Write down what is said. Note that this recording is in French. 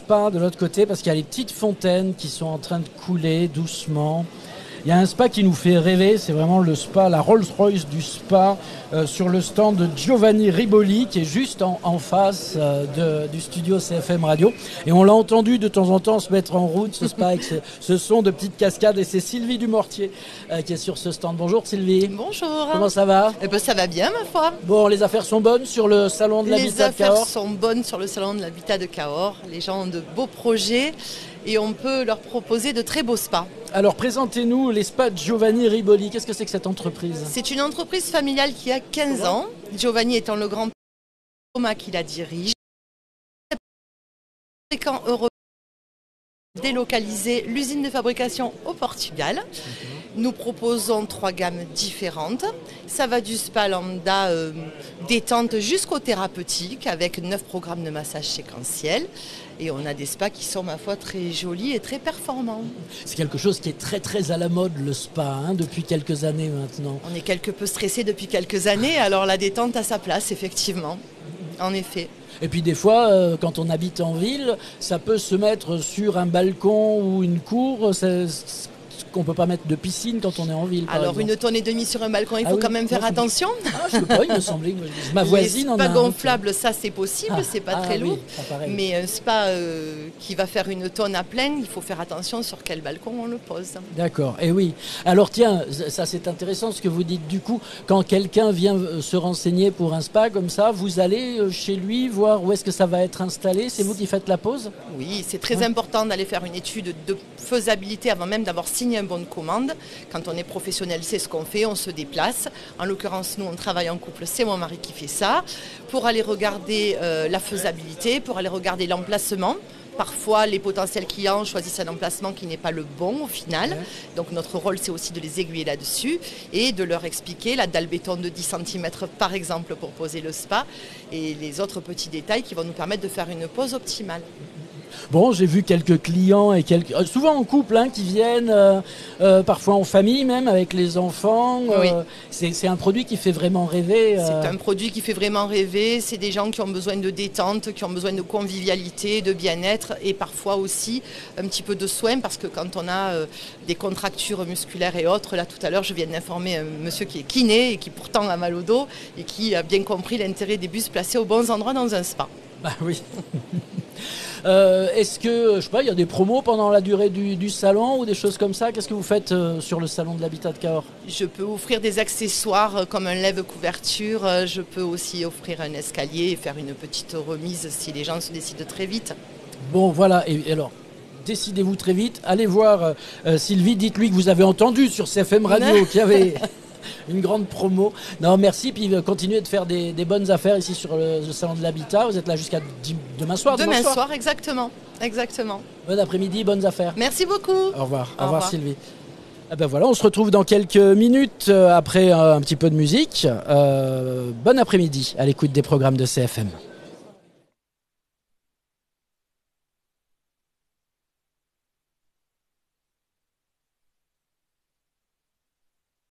spa de l'autre côté parce qu'il y a les petites fontaines qui sont en train de couler doucement. Il y a un spa qui nous fait rêver, c'est vraiment le spa, la Rolls-Royce du spa sur le stand de Giovanni Riboli qui est juste en face du studio CFM Radio. Et on l'a entendu de temps en temps se mettre en route, ce spa avec ce son de petites cascades. Et c'est Sylvie Dumortier qui est sur ce stand. Bonjour Sylvie. Bonjour. Comment ça va? Eh ben, ça va bien ma foi. Bon, les affaires sont bonnes sur le salon de l'habitat de Cahors? Les affaires sont bonnes sur le salon de l'habitat de Cahors. Les gens ont de beaux projets et on peut leur proposer de très beaux spas. Alors présentez-nous les spas Giovanni Riboli. Qu'est-ce que c'est que cette entreprise? C'est une entreprise familiale qui a 15 ans. Giovanni étant le grand Thomas qui la dirige. Quand heureux délocaliser l'usine de fabrication au Portugal. Nous proposons 3 gammes différentes. Ça va du spa lambda détente jusqu'au thérapeutique avec 9 programmes de massage séquentiel. Et on a des spas qui sont, ma foi, très jolis et très performants. C'est quelque chose qui est très très à la mode, le spa, depuis quelques années maintenant. On est quelque peu stressé depuis quelques années, alors la détente a sa place, effectivement. En effet. Et puis des fois, quand on habite en ville, ça peut se mettre sur un balcon ou une cour. Qu'on ne peut pas mettre de piscine quand on est en ville. Alors 1,5 tonnes sur un balcon, il faut quand même faire attention. Je ne sais pas, il me semblait que ma voisine en a un. Les spas gonflables, ça c'est possible, c'est pas très lourd. Oui, mais un spa qui va faire 1 tonne à plein, il faut faire attention sur quel balcon on le pose. D'accord, et oui. Alors tiens, ça c'est intéressant ce que vous dites. Du coup, quand quelqu'un vient se renseigner pour un spa comme ça, vous allez chez lui voir où est-ce que ça va être installé. C'est vous qui faites la pose? Oui, c'est très important d'aller faire une étude de faisabilité avant même d'avoir signé un bon de commande. Quand on est professionnel, c'est ce qu'on fait, on se déplace. En l'occurrence, nous, on travaille en couple, c'est mon mari qui fait ça, pour aller regarder la faisabilité, pour aller regarder l'emplacement. Parfois, les potentiels clients choisissent un emplacement qui n'est pas le bon au final. Donc notre rôle, c'est aussi de les aiguiller là-dessus et de leur expliquer la dalle béton de 10 cm par exemple pour poser le spa et les autres petits détails qui vont nous permettre de faire une pose optimale. Bon, j'ai vu quelques clients et souvent en couple qui viennent, parfois en famille même avec les enfants. Oui. C'est un produit qui fait vraiment rêver. C'est un produit qui fait vraiment rêver. C'est des gens qui ont besoin de détente, qui ont besoin de convivialité, de bien-être et parfois aussi un petit peu de soin parce que quand on a des contractures musculaires et autres, là tout à l'heure je viens d'informer un monsieur qui est kiné et qui pourtant a mal au dos et qui a bien compris l'intérêt des bus placés aux bons endroits dans un spa. Bah oui. Est-ce que, je sais pas, il y a des promos pendant la durée du salon ou des choses comme ça? Qu'est-ce que vous faites sur le salon de l'habitat de Cahors? Je peux offrir des accessoires comme un lève-couverture. Je peux aussi offrir un escalier et faire une petite remise si les gens se décident très vite. Bon, voilà. Et alors, décidez-vous très vite. Allez voir Sylvie. Dites-lui que vous avez entendu sur CFM Radio qu'il y avait une grande promo. Non, merci. Puis continuez de faire des bonnes affaires ici sur le salon de l'habitat. Vous êtes là jusqu'à demain soir. Demain soir, exactement. Bon après-midi, bonnes affaires. Merci beaucoup. Au revoir. Au revoir Sylvie. Eh ben voilà, on se retrouve dans quelques minutes après un petit peu de musique. Bon après-midi à l'écoute des programmes de CFM.